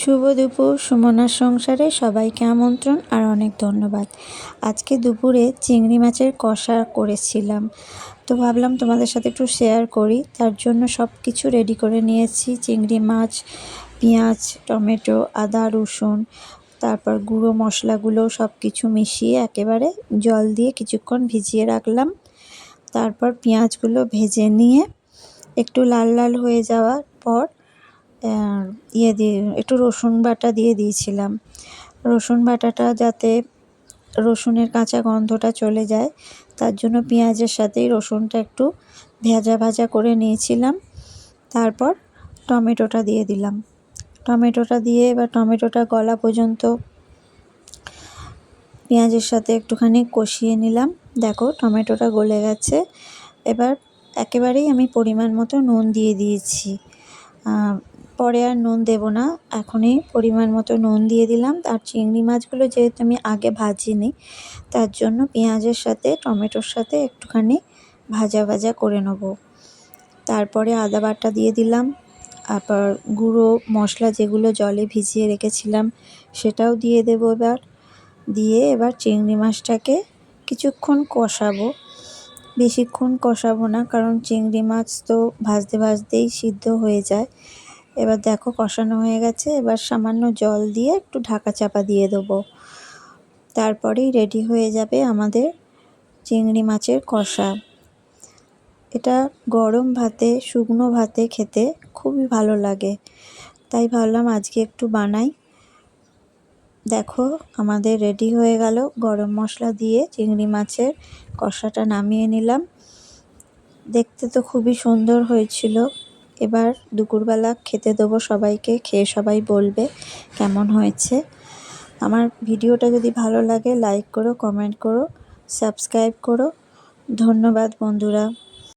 শুভ দুপুর। সুমনার সংসারে সবাইকে আমন্ত্রণ আর অনেক ধন্যবাদ। আজকে দুপুরে চিংড়ি মাছের কষা করেছিলাম, তো ভাবলাম তোমাদের সাথে একটু শেয়ার করি। তার জন্য সব কিছু রেডি করে নিয়েছি। চিংড়ি মাছ, পেঁয়াজ, টমেটো, আদা, রসুন, তারপর গুঁড়ো মশলাগুলো সব কিছু মিশিয়ে একেবারে জল দিয়ে কিছুক্ষণ ভিজিয়ে রাখলাম। তারপর পেঁয়াজগুলো ভেজে নিয়ে একটু লাল লাল হয়ে যাওয়ার পর একটু রসুন বাটা দিয়ে দিয়েছিলাম। রসুন বাটাটা যাতে রসুনের কাঁচা গন্ধটা চলে যায়, তার জন্য পেঁয়াজের সাথেই রসুনটা একটু ভাজা ভাজা করে নিয়েছিলাম। তারপর টমেটোটা দিয়ে দিলাম। টমেটোটা দিয়ে এবার টমেটোটা গলা পর্যন্ত পেঁয়াজের সাথে একটুখানি কষিয়ে নিলাম। দেখো টমেটোটা গলে গেছে। এবার একেবারেই আমি পরিমাণ মতো নুন দিয়ে দিয়েছি। পরে আর নুন দেব না, এখনই পরিমাণ মতো নুন দিয়ে দিলাম। আর চিংড়ি মাছগুলো যেহেতু আমি আগে ভাজিনি, তার জন্য পেঁয়াজের সাথে টমেটোর সাথে একটুখানি ভাজা ভাজা করে নেব। তারপরে আদা বাটা দিয়ে দিলাম। তারপর গুঁড়ো মশলা যেগুলো জলে ভিজিয়ে রেখেছিলাম সেটাও দিয়ে দেবো। এবার চিংড়ি মাছটাকে কিছুক্ষণ কষাবো। বেশিক্ষণ কষাবো না, কারণ চিংড়ি মাছ তো ভাজতে ভাজতেই সিদ্ধ হয়ে যায়। এবার দেখো কষানো হয়ে গেছে। এবার সামান্য জল দিয়ে একটু ঢাকা চাপা দিয়ে দেবো। তারপরেই রেডি হয়ে যাবে আমাদের চিংড়ি মাছের কষা। এটা গরম ভাতে, শুকনো ভাতে খেতে খুবই ভালো লাগে, তাই ভাবলাম আজকে একটু বানাই। দেখো আমাদের রেডি হয়ে গেল। গরম মশলা দিয়ে চিংড়ি মাছের কষাটা নামিয়ে নিলাম। দেখতে তো খুবই সুন্দর হয়েছিল। এবার দুপুরবেলা খেতে দেবো সবাইকে, খেয়ে সবাই বলবে কেমন হয়েছে। আমার ভিডিওটা যদি ভালো লাগে লাইক করো, কমেন্ট করো, সাবস্ক্রাইব করো। ধন্যবাদ বন্ধুরা।